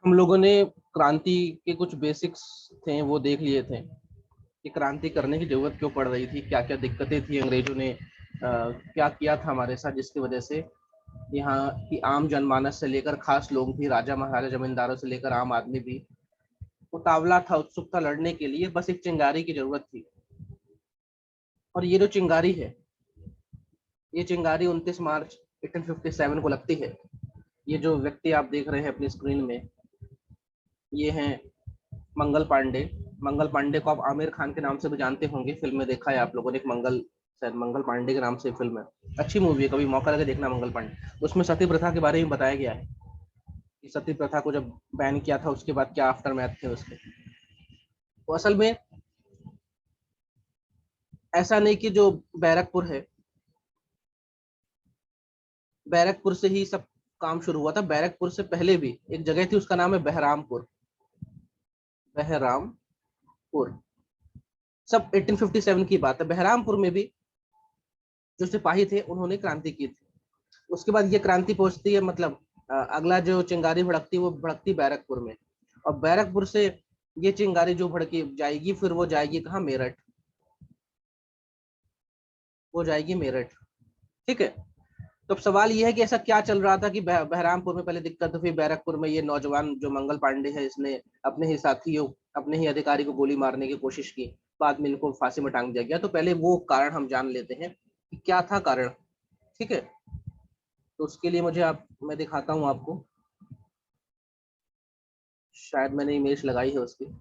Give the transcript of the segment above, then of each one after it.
हम लोगों ने क्रांति के कुछ बेसिक्स थे वो देख लिए थे कि क्रांति करने की जरूरत क्यों पड़ रही थी, क्या क्या दिक्कतें थी, अंग्रेजों ने क्या किया था हमारे साथ जिसकी वजह से यहाँ की आम जनमानस से लेकर खास लोग भी, राजा महाराजा जमींदारों से लेकर आम आदमी भी उतावला था, उत्सुक था लड़ने के लिए। बस एक चिंगारी की जरूरत थी। और ये जो चिंगारी है, ये चिंगारी 29 मार्च 1857 को लगती है। ये जो व्यक्ति आप देख रहे हैं अपनी स्क्रीन में, ये हैं मंगल पांडे। मंगल पांडे को आप आमिर खान के नाम से भी जानते होंगे, फिल्म में देखा है आप लोगों ने, एक मंगल, शायद मंगल पांडे के नाम से फिल्म है, अच्छी मूवी है, कभी मौका लगे देखना मंगल पांडे। उसमें सती प्रथा के बारे में बताया गया है कि सती प्रथा को जब बैन किया था उसके बाद क्या आफ्टर मैथ थे उसके। तो असल में ऐसा नहीं कि जो बैरकपुर है, बैरकपुर से ही सब काम शुरू हुआ था। बैरकपुर से पहले भी एक जगह थी, उसका नाम है बहरामपुर। बहरामपुर सब 1857 की बात है। बहरामपुर में भी जो सिपाही थे उन्होंने क्रांति की थी। उसके बाद ये क्रांति पहुंचती है, मतलब अगला जो चिंगारी भड़कती है वो भड़कती बैरकपुर में। और बैरकपुर से ये चिंगारी जो भड़की जाएगी, फिर वो जाएगी कहाँ, मेरठ। वो जाएगी मेरठ, ठीक है। तो अब सवाल ये है कि ऐसा क्या चल रहा था कि बहरामपुर में पहले दिक्कत हुई, बैरकपुर में ये नौजवान जो मंगल पांडे है इसने अपने ही साथियों, अपने ही अधिकारी को गोली मारने की कोशिश की, बाद में इनको फांसी में टांग दिया गया। तो पहले वो कारण हम जान लेते हैं कि क्या था कारण, ठीक है। तो उसके लिए मैं दिखाता हूँ आपको, शायद मैंने इमेज लगाई है उसकी।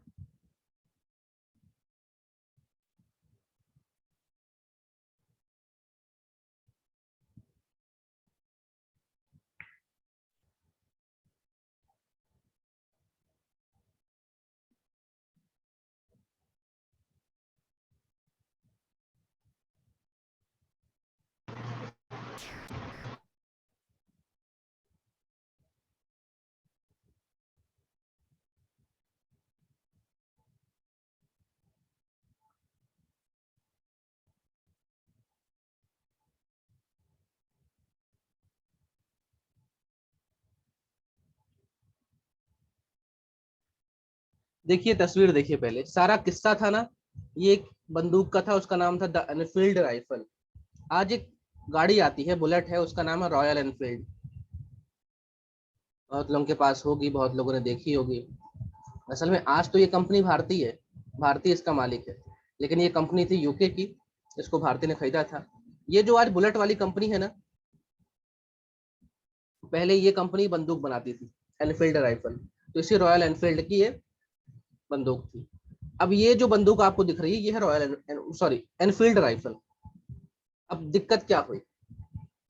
देखिए तस्वीर देखिए, पहले सारा किस्सा था ना, ये एक बंदूक का था, उसका नाम था द एनफील्ड राइफल। आज एक गाड़ी आती है, बुलेट है, उसका नाम है रॉयल एनफील्ड। बहुत लोगों के पास होगी, बहुत लोगों ने देखी होगी। असल में आज तो ये कंपनी भारतीय है, भारतीय इसका मालिक है, लेकिन ये कंपनी थी यूके की, इसको भारतीय ने खरीदा था। ये जो आज बुलेट वाली कंपनी है ना, पहले ये कंपनी बंदूक बनाती थी, एनफील्ड राइफल। तो इसी रॉयल एनफील्ड की ये बंदूक थी। अब ये जो बंदूक आपको दिख रही है ये है रॉयल, सॉरी, एनफील्ड राइफल। अब दिक्कत क्या हुई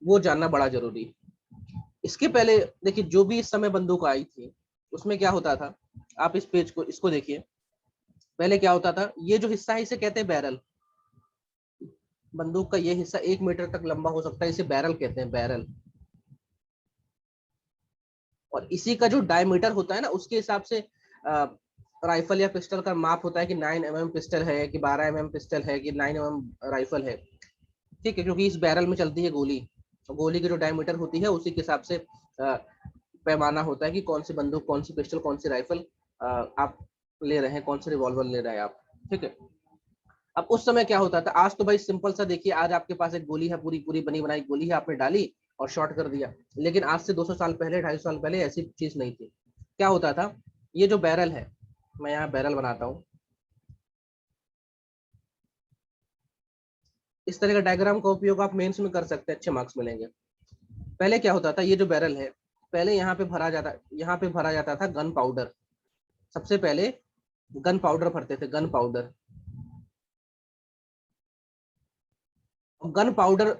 वो जानना बड़ा जरूरी है। इसके पहले देखिए, जो भी इस समय बंदूक आई थी उसमें क्या होता था, आप इस पेज को, इसको देखिए। पहले क्या होता था, ये जो हिस्सा है इसे कहते हैं बैरल। बंदूक का ये हिस्सा 1 मीटर तक लंबा हो सकता है, इसे बैरल कहते हैं, बैरल। और इसी का जो डायमीटर होता है ना, उसके हिसाब से राइफल या पिस्टल का माप होता है कि 9 mm पिस्टल है कि 12 mm पिस्टल है कि 9 mm राइफल है, ठीक है। क्योंकि इस बैरल में चलती है गोली, तो गोली की जो डायमीटर होती है उसी के हिसाब से पैमाना होता है कि कौन सी बंदूक, कौन सी पिस्टल, कौन सी राइफल आप ले रहे हैं, कौन से रिवॉल्वर ले रहे हैं आप, ठीक है। अब उस समय क्या होता था, आज तो भाई सिंपल सा देखिए, आज आपके पास एक गोली है, पूरी पूरी बनी बनाई गोली है, आपने डाली और शॉट कर दिया। लेकिन आज से 200 साल पहले, 250 साल पहले ऐसी चीज नहीं थी। क्या होता था, ये जो बैरल है, मैं यहाँ बैरल बनाता हूँ, इस तरह का डायग्राम का उपयोग आप मेंस में कर सकते हैं, अच्छे मार्क्स मिलेंगे। पहले क्या होता था, ये जो बैरल है, पहले यहाँ पे भरा जाता था गन पाउडर। सबसे पहले गन पाउडर भरते थे, गन पाउडर। गन पाउडर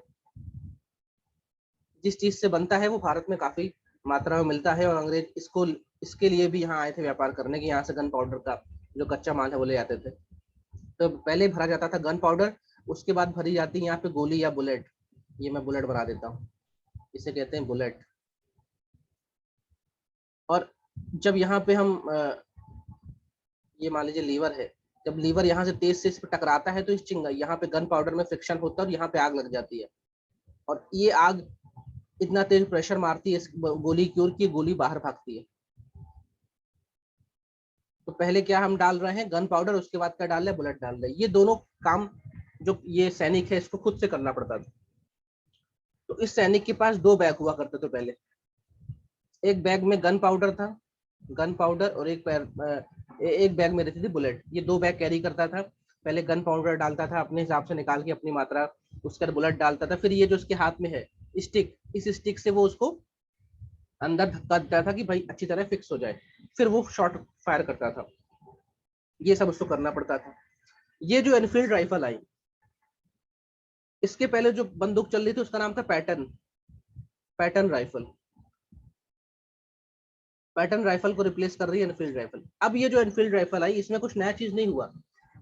जिस चीज से बनता है वो भारत में काफी मात्रा में मिलता है, और अंग्रेज इसको, इसके लिए भी यहाँ आए थे व्यापार करने की, यहाँ से गन पाउडर का जो कच्चा माल है वो ले आते थे। तो पहले भरा जाता था गन पाउडर, उसके बाद भरी जाती है यहाँ पे गोली या बुलेट। ये मैं बुलेट बना देता हूँ, इसे कहते हैं बुलेट। और जब यहाँ पे हम ये मान लीजिए लीवर है, जब लीवर यहाँ से तेज से इस पर टकराता है तो इस चिंगा यहाँ पे गन पाउडर में फ्रिक्शन होता है और यहाँ पे आग लग जाती है। और ये आग इतना तेज प्रेशर मारती है इस गोली की ओर कि गोली बाहर भागती है। तो पहले क्या हम डाल रहे हैं, गन पाउडर, उसके बाद क्या डाल रहे हैं, बुलेट डाल रहे हैं। ये दोनों काम जो ये सैनिक है इसको खुद से करना पड़ता था। तो इस सैनिक के पास 2 बैग हुआ करते थे पहले। एक बैग में गन पाउडर था, गन पाउडर, और एक बैग में रहती थी बुलेट। ये 2 बैग कैरी करता था। पहले गन पाउडर डालता था अपने हिसाब से निकाल के अपनी मात्रा, उसके बाद बुलेट डालता था। फिर ये जो उसके हाथ में है स्टिक, इस स्टिक से वो उसको अंदर धक्का देता था कि भाई अच्छी तरह फिक्स हो जाए, फिर वो शॉट फायर करता था। ये सब उसको करना पड़ता था। ये जो एनफील्ड राइफल आई, इसके पहले जो बंदूक चल रही थी उसका नाम था pattern, pattern rifle. Pattern rifle को रिप्लेस कर रही है एनफील्ड राइफल। अब ये जो एनफील्ड राइफल आई, इसमें कुछ नया चीज नहीं हुआ,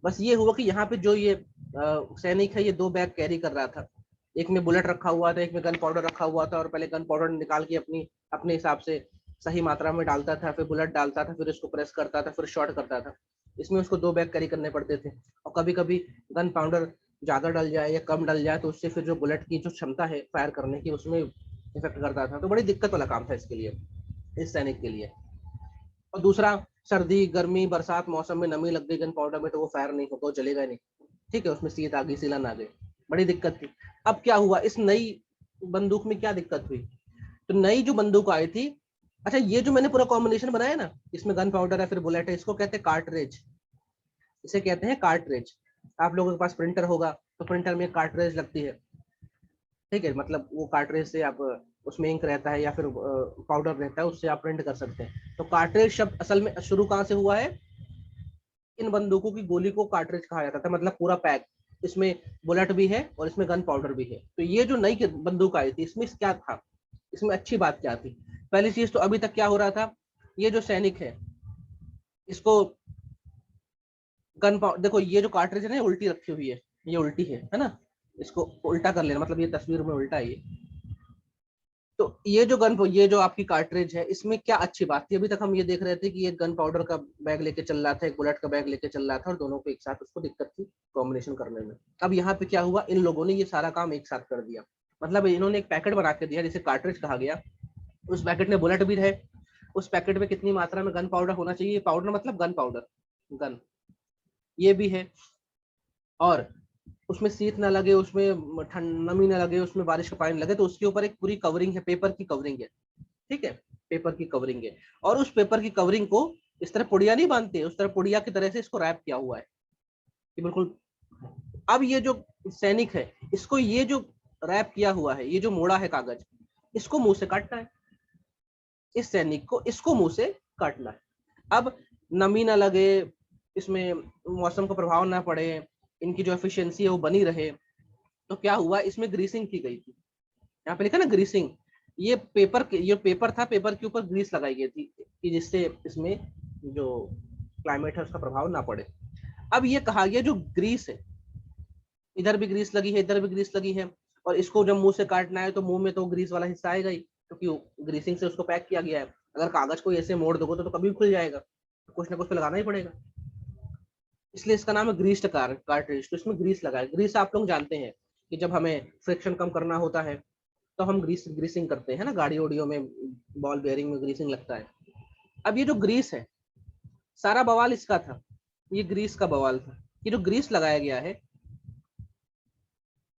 बस ये हुआ कि यहाँ पे जो ये सैनिक है ये 2 बैग कैरी कर रहा था। एक में बुलेट रखा हुआ था, एक में गन पाउडर रखा हुआ था, और पहले गन पाउडर निकाल के अपने हिसाब से सही मात्रा में डालता था, फिर बुलेट डालता था, फिर उसको प्रेस करता था, फिर शॉट करता था। इसमें उसको 2 बैग कैरी करने पड़ते थे। और कभी कभी गन पाउडर ज्यादा डल जाए या कम डल जाए तो उससे फिर जो बुलेट की जो क्षमता है फायर करने की उसमें इफेक्ट करता था। तो बड़ी दिक्कत वाला काम था इसके लिए, इस सैनिक के लिए। और दूसरा, सर्दी गर्मी बरसात मौसम में नमी लग गई गन पाउडर में तो वो फायर नहीं होगा, वो जलेगा नहीं। ठीक है, उसमें सीत आ गई, सीलन आ गई, बड़ी दिक्कत थी। अब क्या हुआ, इस नई बंदूक में क्या दिक्कत हुई, तो नई जो बंदूक आई थी, अच्छा ये जो मैंने पूरा कॉम्बिनेशन बनाया ना, इसमें गन पाउडर है फिर बुलेट है, इसको कहते हैं कार्ट्रिज, इसे कहते हैं कार्ट्रिज। आप लोगों के पास प्रिंटर होगा तो प्रिंटर में कार्ट्रिज लगती है। ठीक है, मतलब वो कार्ट्रिज से आप उसमें इंक रहता है या फिर पाउडर रहता है, उससे आप प्रिंट कर सकते हैं। तो कार्ट्रिज शब्द असल में शुरू कहाँ से हुआ है, इन बंदूकों की गोली को कार्ट्रिज कहा जाता था, मतलब पूरा पैक, इसमें बुलेट भी है और इसमें गन पाउडर भी है। तो ये जो नई बंदूक आई थी इसमें क्या था, इसमें अच्छी बात क्या थी, पहली चीज तो अभी तक क्या हो रहा था, ये जो सैनिक है इसको गन पाउडर, देखो ये जो कार्ट्रिज है ना उल्टी रखी हुई है, ये उल्टी है ना, इसको उल्टा कर लेना, मतलब ये तस्वीर में उल्टा है ये। तो ये जो आपकी कार्ट्रिज है इसमें क्या अच्छी बात थी, अभी तक हम ये देख रहे थे कि एक गन पाउडर का बैग लेके चल रहा था, एक बुलेट का बैग लेके चल रहा था, और दोनों को एक साथ उसको दिक्कत थी कॉम्बिनेशन करने में। अब यहाँ पे क्या हुआ, इन लोगों ने ये सारा काम एक साथ कर दिया, मतलब इन्होंने एक पैकेट बना के दिया जिसे कार्ट्रिज कहा गया। उस पैकेट में बुलेट भी है, उस पैकेट में कितनी मात्रा में गन पाउडर होना चाहिए, पाउडर मतलब गन पाउडर, गन, ये भी है। और उसमें शीत ना लगे, उसमें ठंड नमी ना लगे, उसमें बारिश का पानी लगे, तो उसके ऊपर एक पूरी कवरिंग है, पेपर की कवरिंग है। ठीक है, पेपर की कवरिंग है, और उस पेपर की कवरिंग को इस तरह पुड़िया नहीं बांधते, उस तरह पुड़िया की तरह से इसको रैप किया हुआ है कि बिल्कुल। अब ये जो सैनिक है इसको ये जो रैप किया हुआ है, ये जो मोड़ा है कागज, इसको मुंह से काटना है, इस सैनिक को इसको मुंह से काटना है। अब नमी ना लगे, इसमें मौसम का प्रभाव ना पड़े, इनकी जो एफिशिएंसी है वो बनी रहे, तो क्या हुआ, इसमें ग्रीसिंग की गई थी, यहाँ पे लिखा ना ग्रीसिंग, ये पेपर था, पेपर के ऊपर ग्रीस लगाई गई थी कि जिससे इसमें जो क्लाइमेट है उसका प्रभाव ना पड़े। अब ये कहा गया जो ग्रीस है, इधर भी ग्रीस लगी है, इधर भी ग्रीस लगी है, और इसको जब मुंह से काटना है तो मुंह में तो ग्रीस वाला हिस्सा आएगा ही, क्योंकि ग्रीसिंग से उसको पैक किया गया है। अगर कागज को ऐसे मोड़ दोगे तो कभी खुल जाएगा, तो कुछ ना कुछ तो लगाना ही पड़ेगा, इसलिए इसका नाम है ग्रीस्ड कार्ट्रिज। तो इसमें ग्रीस लगा है। ग्रीस आप लोग जानते हैं कि जब हमें फ्रिक्शन कम करना होता है तो हम ग्रीसिंग करते हैं ना, गाड़ी ओडियो में बॉल बेयरिंग में ग्रीसिंग लगता है। अब ये जो ग्रीस है, सारा बवाल इसका था, ये ग्रीस का बवाल था। ये जो ग्रीस लगाया गया है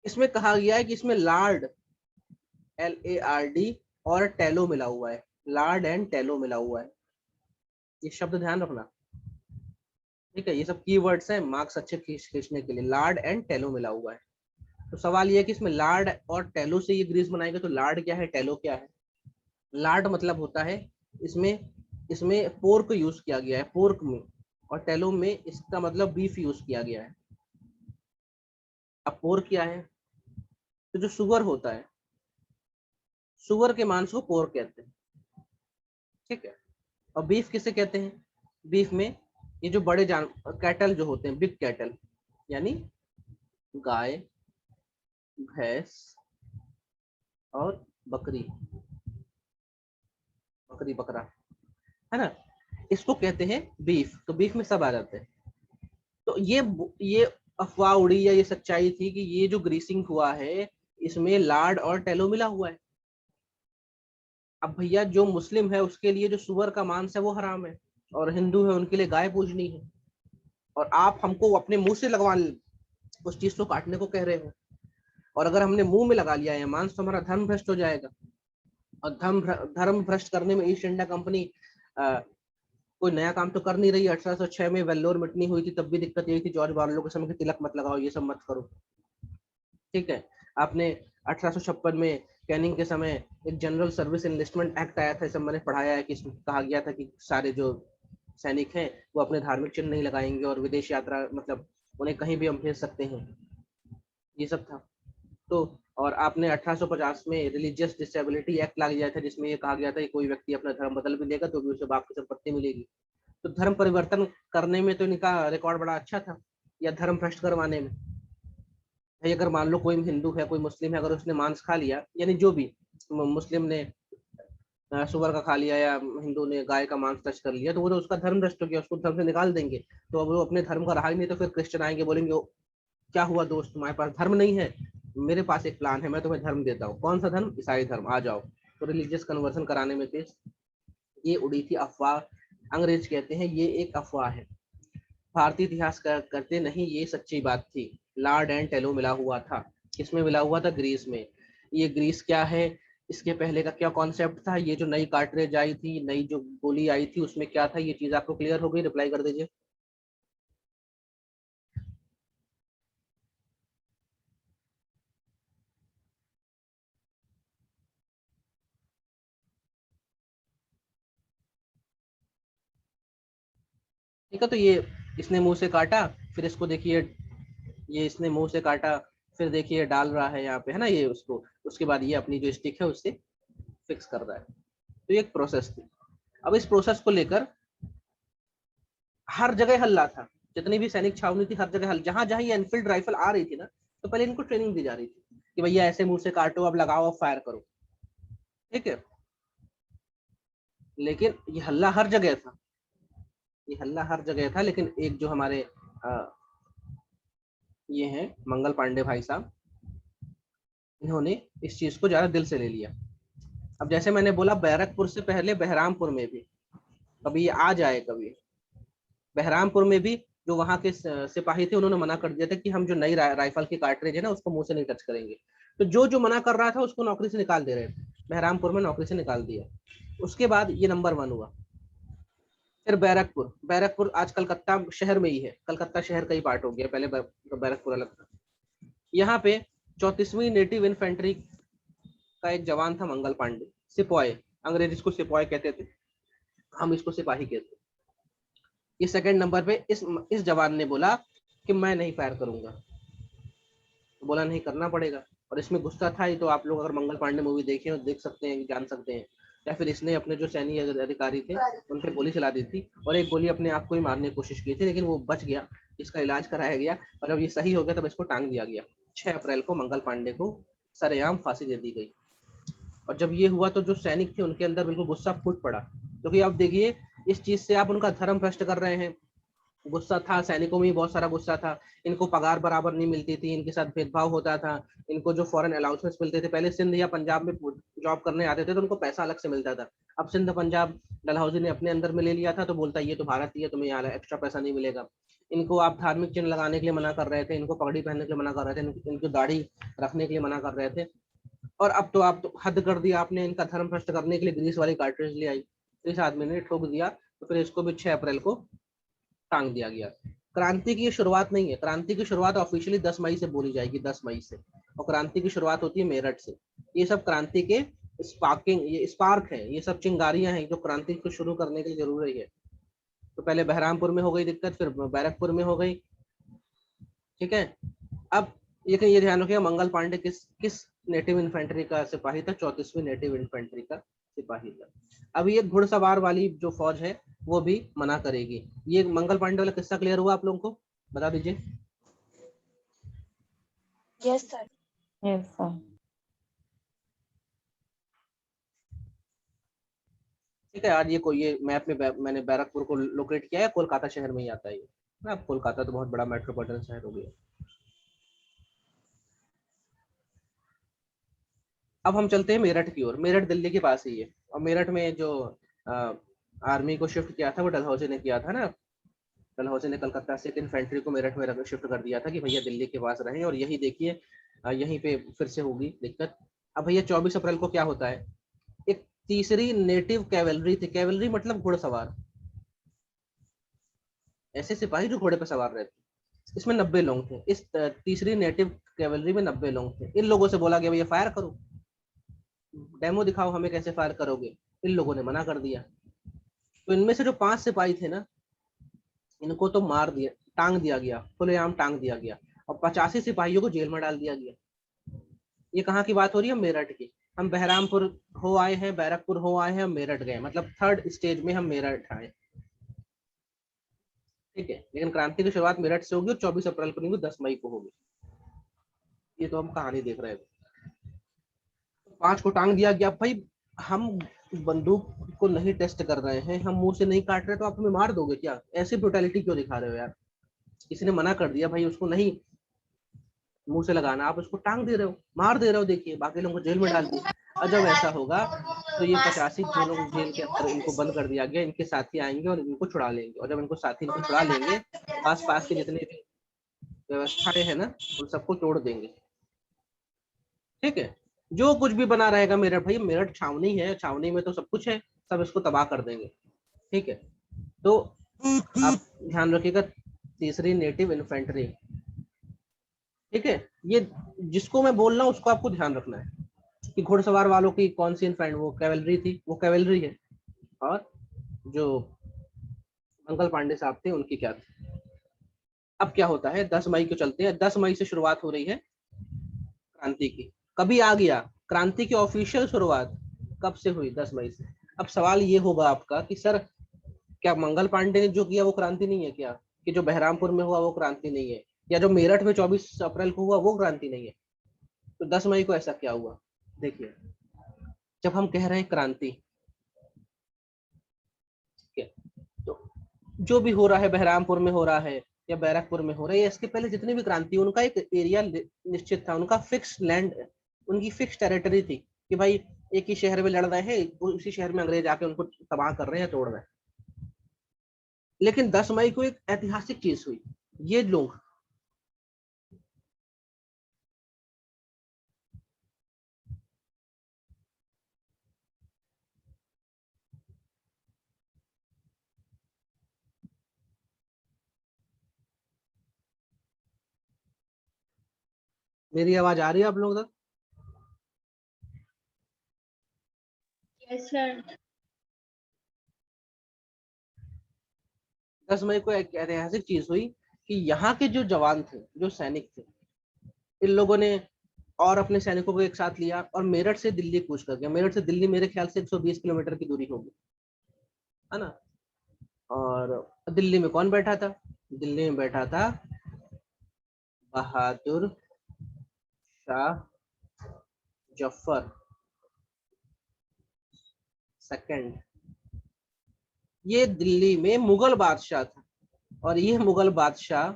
इसमें कहा गया है कि इसमें लार्ड, LARD, और टेलो मिला हुआ है, लार्ड एंड टेलो मिला हुआ है, ये शब्द ध्यान रखना। ठीक है, ये सब कीवर्ड्स हैं मार्क्स अच्छे खींचने के लिए, लार्ड एंड टेलो मिला हुआ है। तो सवाल ये है कि इसमें लार्ड और टेलो से ये ग्रीस बनाएगा, तो लार्ड क्या है, टेलो क्या है। लार्ड मतलब होता है, इसमें इसमें पोर्क यूज किया गया है, पोर्क में, और टेलो में इसका मतलब बीफ यूज किया गया है। अब पोर्क क्या है, तो जो सुअर होता है, सुअर के मांस को पोर्क कहते हैं। ठीक है, और बीफ किसे कहते हैं, बीफ में ये जो बड़े जान कैटल जो होते हैं, बिग कैटल, यानी गाय, भैंस और बकरी, बकरी बकरा, है ना, इसको कहते हैं बीफ। तो बीफ में सब आ जाते हैं। तो ये अफवाह उड़ी या ये सच्चाई थी कि ये जो ग्रीसिंग हुआ है इसमें लार्ड और टेलो मिला हुआ है। अब भैया जो मुस्लिम है उसके लिए जो सुअर का मांस है वो हराम है, और हिंदू है उनके लिए गाय पूजनी है, और आप हमको अपने मुंह से लगवा उस चीज को काटने को कह रहे हो। और अगर हमने मुंह में लगा लिया है मांस तो हमारा धर्म भ्रष्ट हो जाएगा। और धर्म भ्रष्ट करने में ईस्ट इंडिया कंपनी कोई नया काम तो कर नहीं रही है। 1806 में वेल्लोर मिटनी हुई थी, तब भी दिक्कत यही थी, जॉर्ज बार्लो के समय कि तिलक मत लगाओ, ये सब मत करो। ठीक है, आपने 1856 में कैनिंग के समय एक जनरल सर्विस एनलिस्टमेंट एक्ट आया था, सब मैंने पढ़ाया है कि इसमें कहा गया था कि सारे जो सैनिक हैं वो अपने धार्मिक चिन्ह नहीं लगाएंगे और विदेश यात्रा मतलब उन्हें कहीं भी हम भेज सकते हैं, ये सब था। तो और आपने 1850 में रिलीजियस डिसेबिलिटी एक्ट ला दिया था, जिसमें ये कहा गया था कि कोई व्यक्ति अपना धर्म बदल भी लेगा तो भी उसे बाप की संपत्ति मिलेगी। तो धर्म परिवर्तन करने में तो इनका रिकॉर्ड बड़ा अच्छा था, या धर्म भ्रष्ट करवाने में। भाई अगर मान लो कोई हिंदू है कोई मुस्लिम है, अगर उसने मांस खा लिया, यानी जो भी मुस्लिम ने सुअर का खा लिया या हिंदू ने गाय का मांस टच कर लिया, तो वो तो उसका धर्म भ्रष्ट हो गया, उसको धर्म से निकाल देंगे। तो अब वो अपने धर्म का रहा ही नहीं, तो फिर क्रिश्चियन आएंगे बोलेंगे क्या हुआ दोस्त, तुम्हारे पास धर्म नहीं है, मेरे पास एक प्लान है, मैं तुम्हें धर्म देता हूँ। कौन सा धर्म? ईसाई धर्म, आ जाओ। तो रिलीजियस कन्वर्सन कराने में फिर ये उड़ी थी अफवाह। अंग्रेज कहते हैं ये एक अफवाह है, भारतीय इतिहास करते नहीं, ये सच्ची बात थी। लॉर्ड एंड टेलो मिला हुआ था। किसमें मिला हुआ था? ग्रीस में। ये ग्रीस क्या है, इसके पहले का क्या कॉन्सेप्ट था, ये जो नई कार्ट्रेज आई थी, नई जो गोली आई थी, उसमें क्या था, ये चीज आपको क्लियर हो गई? रिप्लाई कर दीजिए। ठीक है, तो ये इसने मुंह से काटा, फिर इसको देखिए, ये इसने मुंह से काटा, फिर देखिए डाल रहा है यहाँ पे, है ना, ये उसको, उसके बाद ये अपनी जो स्टिक है उससे फिक्स कर रहा है। तो ये एक प्रोसेस थी। अब इस प्रोसेस को लेकर हर जगह हल्ला था, जितनी भी सैनिक छावनी थी हर जगह हल, जहां जहां ये एनफील्ड राइफल आ रही थी ना, तो पहले इनको ट्रेनिंग दी जा रही थी कि भैया ऐसे मुंह से काटो, अब लगाओ, अब फायर करो। ठीक है, लेकिन ये हल्ला हर जगह था, ये हल्ला हर जगह था, लेकिन एक जो हमारे ये हैं मंगल पांडे भाई साहब, इन्होंने इस चीज को ज्यादा दिल से ले लिया। अब जैसे मैंने बोला बैरकपुर से पहले बहरामपुर में भी, कभी ये आ जाए कभी, बहरामपुर में भी जो वहां के सिपाही थे उन्होंने मना कर दिया था कि हम जो नई राइफल की कार्ट्रिज है ना उसको मुंह से नहीं टच करेंगे। तो जो जो मना कर रहा था उसको नौकरी से निकाल दे रहे थे, बहरामपुर में नौकरी से निकाल दिया। उसके बाद ये नंबर 1 हुआ। फिर बैरकपुर, बैरकपुर आज कलकत्ता शहर में ही है, कलकत्ता शहर का ही पार्ट हो गया, पहले बैरकपुर अलग था। यहाँ पे 34वीं नेटिव इन्फेंट्री का एक जवान था मंगल पांडे, सिपॉय, अंग्रेज इसको सिपॉय कहते थे, हम इसको सिपाही कहते। ये सेकंड नंबर पे इस जवान ने बोला कि मैं नहीं फायर करूंगा, तो बोला नहीं करना पड़ेगा। और इसमें गुस्सा था ही, तो आप लोग अगर मंगल पांडे मूवी देखें तो देख सकते हैं, जान सकते हैं। या फिर इसने अपने जो सैनिक अधिकारी थे उन पे गोली चला दी थी, और एक गोली अपने आप को ही मारने की कोशिश की थी, लेकिन वो बच गया, इसका इलाज कराया गया, और जब ये सही हो गया तब इसको टांग दिया गया। 6 अप्रैल को मंगल पांडे को सरेआम फांसी दे दी गई। और जब ये हुआ तो जो सैनिक थे उनके अंदर बिल्कुल गुस्सा फूट पड़ा, क्योंकि आप देखिए इस चीज से आप उनका धर्म भ्रष्ट कर रहे हैं। गुस्सा था, सैनिकों में भी बहुत सारा गुस्सा था, इनको पगार बराबर नहीं मिलती थी, इनके साथ भेदभाव होता था, इनको जो फॉरेन अलाउंसेस मिलते थे, पहले सिंध या पंजाब में जॉब करने आते थे तो उनको पैसा अलग से मिलता था। अब सिंध पंजाब डलहौजी ने अपने अंदर में ले लिया था, तो बोलता ये तो भारत ही है, तुम्हें यहाँ एक्स्ट्रा पैसा नहीं मिलेगा। इनको आप धार्मिक चिन्ह लगाने के लिए मना कर रहे थे, इनको पगड़ी पहनने के लिए मना कर रहे थे, इनको दाढ़ी रखने के लिए मना कर रहे थे। और अब तो आप तो हद कर दिया आपने, इनका धर्म भ्रष्ट करने के लिए ग्रीस वाली कार्ट्रिज ले आई, इस आदमी ने ठोक दिया, तो फिर इसको भी 6 अप्रैल को टांग दिया गया। क्रांति की शुरुआत नहीं है, क्रांति की शुरुआत ऑफिशियली 10 मई से बोली जाएगी, 10 मई से, और क्रांति की शुरुआत होती है मेरठ से। ये सब क्रांति के स्पार्किंग, ये स्पार्क है, ये सब चिंगारियां हैं जो क्रांति को शुरू करने के लिए जरूरी है। तो पहले बहरामपुर में हो गई दिक्कत, फिर बैरकपुर में हो गई। ठीक है, अब ये ध्यान रखिएगा मंगल पांडे किस किस नेटिव इन्फेंट्री का सिपाही था? 34वीं नेटिव इन्फेंट्री का सिपाही था। अब ये घुड़सवार वाली जो फौज है वो भी मना करेगी। ये मंगल पांडे वाला किस्सा क्लियर हुआ आप लोगों को? बता दीजिए। Yes sir. Yes sir. ठीक है, आज ये कोई ये मैप में मैंने बैरकपुर को लोकेट किया है, कोलकाता शहर में ही आता है ये। अब कोलकाता तो बहुत बड़ा मेट्रोपॉलिटन शहर हो गया। अब हम चलते हैं मेरठ की ओर। मेरठ दिल्ली के पास ही है, और मेरठ में जो आर्मी को शिफ्ट किया था वो डलहौजी ने किया था ना। डलहौजी ने कलकत्ता से एक इन्फेंट्री को मेरठ में शिफ्ट कर दिया था कि भैया दिल्ली के पास रहें, और यही देखिए यहीं पे फिर से होगी दिक्कत। अब भैया 24 अप्रैल को क्या होता है, एक तीसरी नेटिव कैवलरी थी, कैवलरी मतलब घुड़सवार, ऐसे सिपाही जो घोड़े पर सवार रहते, इसमें 90 लोग थे। इस तीसरी नेटिव कैवलरी में 90 लोग थे। इन लोगों से बोला गया भैया फायर करो, डेमो दिखाओ हमें कैसे फायर करोगे। इन लोगों ने मना कर दिया। तो इनमें से जो 5 सिपाही थे ना, इनको तो मार दिया, टांग दिया गया, खुलेआम टांग दिया गया, और 85 सिपाहियों को जेल में डाल दिया गया। ये कहाँ की बात हो रही है, मेरठ की। हम बहरामपुर हो आए हैं, बैरकपुर हो आए हैं, हम मेरठ गए, मतलब थर्ड स्टेज में हम मेरठ आए। ठीक है, लेकिन क्रांति की शुरुआत मेरठ से होगी, और 24 अप्रैल को नहीं, 10 मई को होगी। ये तो हम कहानी देख रहे थे। 5 को टांग दिया गया। भाई हम बंदूक को नहीं टेस्ट कर रहे हैं, हम मुंह से नहीं काट रहे, तो आप हमें मार दोगे क्या? ऐसी ब्रुटैलिटी क्यों दिखा रहे हो यार? किसी ने मना कर दिया भाई, उसको नहीं मुंह से लगाना, आप उसको टांग दे रहे हो, मार दे रहे हो। देखिए बाकी लोगों को जेल में डाल दिया। और जब ऐसा होगा तो ये 85 जेलों जेल के अंदर इनको बंद कर दिया गया, इनके साथी आएंगे और इनको छुड़ा लेंगे। और जब इनको साथी इनको छुड़ा लेंगे तो आस पास के जितने भी व्यवस्थाएं हैं ना, उन सबको तोड़ देंगे। ठीक है, जो कुछ भी बना रहेगा मेरठ, भाई मेरठ छावनी है, छावनी में तो सब कुछ है, सब इसको तबाह कर देंगे। ठीक है, तो आप ध्यान रखिएगा, तीसरी नेटिव इन्फेंट्री। ठीक है, ये जिसको मैं बोल रहा हूँ उसको आपको ध्यान रखना है कि घुड़सवार वालों की कौन सी इन्फेंट, वो कैवलरी थी, वो कैवलरी है। और जो मंगल पांडे साहब थे उनकी क्या थी। अब क्या होता है, 10 मई को चलते हैं। 10 मई से शुरुआत हो रही है क्रांति की। कभी आ गया क्रांति की ऑफिशियल शुरुआत कब से हुई, 10 मई से। अब सवाल ये होगा आपका कि सर क्या मंगल पांडे ने जो किया वो क्रांति नहीं है क्या, कि जो बहरामपुर में हुआ वो क्रांति नहीं है, या जो मेरठ में 24 अप्रैल को हुआ वो क्रांति नहीं है? तो 10 मई को ऐसा क्या हुआ? देखिए, जब हम कह रहे हैं क्रांति, ठीक है, तो जो भी हो रहा है बहरामपुर में हो रहा है या बैरकपुर में हो रहा है, इसके पहले जितनी भी क्रांति, उनका एक एरिया निश्चित था, उनका फिक्स लैंड, उनकी फिक्स टेरिटरी थी कि भाई एक ही शहर में लड़ रहे हैं, उसी शहर में अंग्रेज आके उनको तबाह कर रहे हैं, तोड़ रहे हैं। लेकिन 10 मई को एक ऐतिहासिक चीज हुई। ये लोग, मेरी आवाज आ रही है आप लोगों तक? Yes sir. 10 मई को एक ऐतिहासिक चीज हुई कि यहाँ के जो जवान थे, जो सैनिक थे, इन लोगों ने और अपने सैनिकों को एक साथ लिया और मेरठ से दिल्ली कूच कर गया। मेरठ से दिल्ली मेरे ख्याल से 120 किलोमीटर की दूरी होगी, है ना। और दिल्ली में कौन बैठा था? दिल्ली में बैठा था बहादुर शाह जफर सेकंड। ये दिल्ली में मुगल बादशाह था, और ये मुगल बादशाह,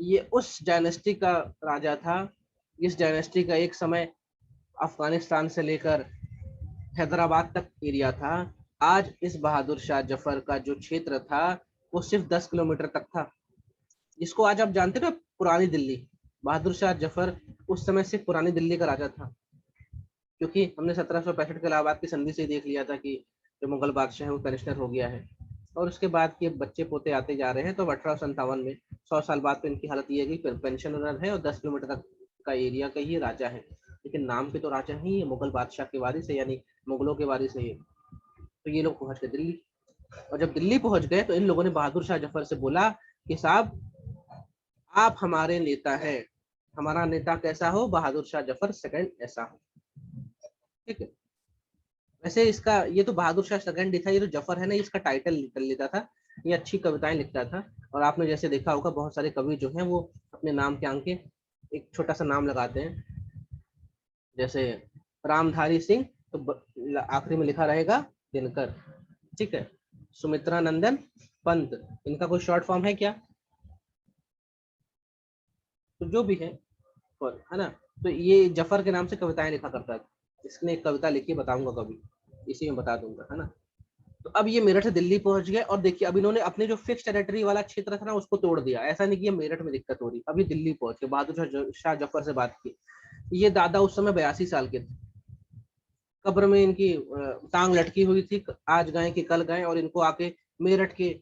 ये उस डायनेस्टी का राजा था, इस डायनेस्टी का एक समय अफगानिस्तान से लेकर हैदराबाद तक एरिया था। आज इस बहादुर शाह जफर का जो क्षेत्र था वो सिर्फ 10 किलोमीटर तक था, जिसको आज आप जानते हो ना, पुरानी दिल्ली। बहादुर शाह जफर उस समय से पुरानी दिल्ली का राजा था, क्योंकि हमने 1765 के इलाहाबाद की संधि से ही देख लिया था कि जो मुगल बादशाह है वो पेनिशनर हो गया है। और उसके बाद के बच्चे पोते आते जा रहे हैं, तो 1857 में 100 साल बाद तो इनकी हालत ये है कि पेंशनर है और 10 किलोमीटर तक का एरिया का ही राजा है। लेकिन नाम के तो राजा ही है, मुगल बादशाह के वारिस है, यानी मुगलों के वारिस है ये। तो ये लोग पहुंच गए दिल्ली, और जब दिल्ली पहुंच गए तो इन लोगों ने बहादुर शाह जफर से बोला कि साहब आप हमारे नेता हैं, हमारा नेता कैसा हो, बहादुर शाह जफर सेकंड ऐसा हो। ठीक है, वैसे इसका ये तो बहादुर शाह सेकंड ही था, ये तो जफर है ना, इसका टाइटल निकल लेता था। ये अच्छी कविताएं लिखता था, और आपने जैसे देखा होगा बहुत सारे कवि जो हैं वो अपने नाम के आगे एक छोटा सा नाम लगाते हैं, जैसे रामधारी सिंह, तो आखिरी में लिखा रहेगा दिनकर। ठीक है, सुमित्रा नंदन पंत, इनका कोई शॉर्ट फॉर्म है क्या? तो जो भी है, और है ना, तो ये जफर के नाम से कविताएं लिखा करता था। इसने एक कविता लिखी, बताऊंगा कभी, इसी में बता दूंगा, है ना। तो अब ये मेरठ से दिल्ली पहुंच गए और देखिए अब इन्होंने अपने जो फिक्स टेरिटरी वाला क्षेत्र था ना उसको तोड़ दिया। ऐसा नहीं कि ये मेरठ में दिक्कत हो रही, अभी दिल्ली पहुंच के बहादुर शाह जफर से बात की। ये दादा उस समय 82 साल के थे, कब्र में इनकी टांग लटकी हुई थी, आज गए कि कल गए, और इनको आके मेरठ के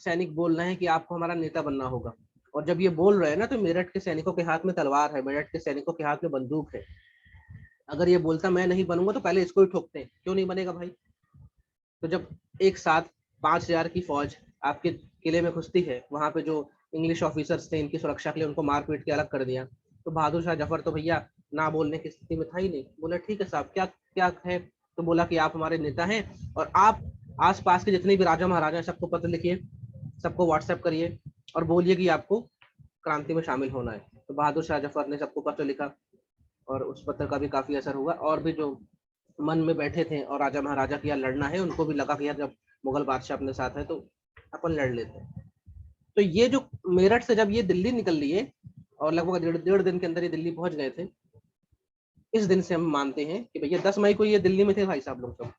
सैनिक बोल रहे हैं कि आपको हमारा नेता बनना होगा। और जब ये बोल रहे हैं ना तो मेरठ के सैनिकों के हाथ में तलवार है, मेरठ के सैनिकों के हाथ में बंदूक है। अगर ये बोलता मैं नहीं बनूंगा तो पहले इसको ही ठोकते हैं, क्यों नहीं बनेगा भाई। तो जब एक साथ 5,000 की फौज आपके किले में घुसती है, वहां पे जो इंग्लिश ऑफिसर्स थे इनकी सुरक्षा के लिए उनको मार पीट के अलग कर दिया, तो बहादुर शाह जफर तो भैया ना बोलने की स्थिति में था ही नहीं। बोला ठीक है साहब, क्या क्या है। तो बोला कि आप हमारे नेता हैं और आप आसपास के जितने भी राजा महाराजा हैं सबको पत्र लिखिए, सबको व्हाट्सएप करिए और बोलिए कि आपको क्रांति में शामिल होना है। तो बहादुर शाह जफर ने सबको पत्र लिखा और उस पत्र का भी काफी असर हुआ, और भी जो मन में बैठे थे और राजा महाराजा की यार लड़ना है, उनको भी लगा कि यार जब मुगल बादशाह अपने साथ है तो अपन लड़ लेते हैं। तो ये जो मेरठ से जब ये दिल्ली निकल लिए और लगभग डेढ़ दिन के अंदर ये दिल्ली पहुंच गए थे, इस दिन से हम मानते हैं कि भैया 10 मई को ये दिल्ली में थे भाई साहब लोग सब,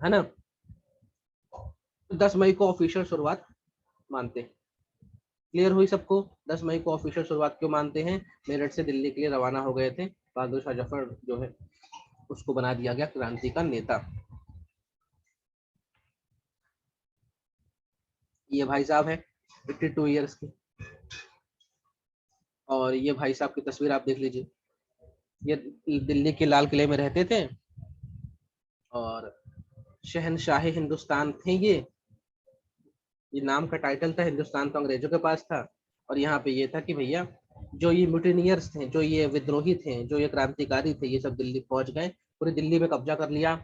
है ना। 10 मई को ऑफिशियल शुरुआत मानते हैं। क्लियर हुई सबको? 10 मई को ऑफिशियल शुरुआत क्यों मानते हैं? मेरठ से दिल्ली के लिए रवाना हो गए थे, बहादुर शाह जफर जो है उसको बना दिया गया क्रांति का नेता। ये भाई साहब है 82 ईयर्स की, और ये भाई साहब की तस्वीर आप देख लीजिए। ये दिल्ली के लाल किले में रहते थे और शहनशाह हिंदुस्तान थे ये नाम का टाइटल था। हिंदुस्तान तो अंग्रेजों के पास था, और यहाँ पे ये था कि भैया जो ये म्यूटिनियर्स थे, जो ये विद्रोही थे, जो ये क्रांतिकारी थे, ये सब दिल्ली पहुंच गए, पूरी दिल्ली में कब्जा कर लिया।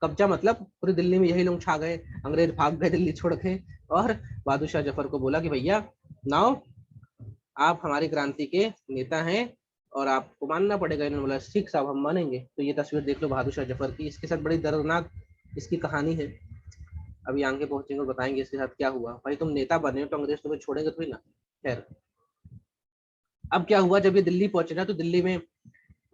कब्जा मतलब पूरी दिल्ली में यही लोग छा गए, अंग्रेज भाग गए दिल्ली छोड़ के। और बहादुर शाह जफर को बोला कि भैया नाउ आप हमारी क्रांति के नेता हैं और आपको मानना पड़ेगा। इन्होंने बोला ठीक साहब हम मानेंगे। तो ये तस्वीर देख लो बहादुर शाह जफर की, इसके साथ बड़ी दर्दनाक इसकी कहानी है। अभी आगे पहुंचेंगे और बताएंगे इसके साथ क्या हुआ। भाई तुम नेता बने हो तो अंग्रेज तुम्हें छोड़ेंगे थोड़ी ना। खैर, अब क्या हुआ जब ये दिल्ली पहुंचे ना, तो दिल्ली में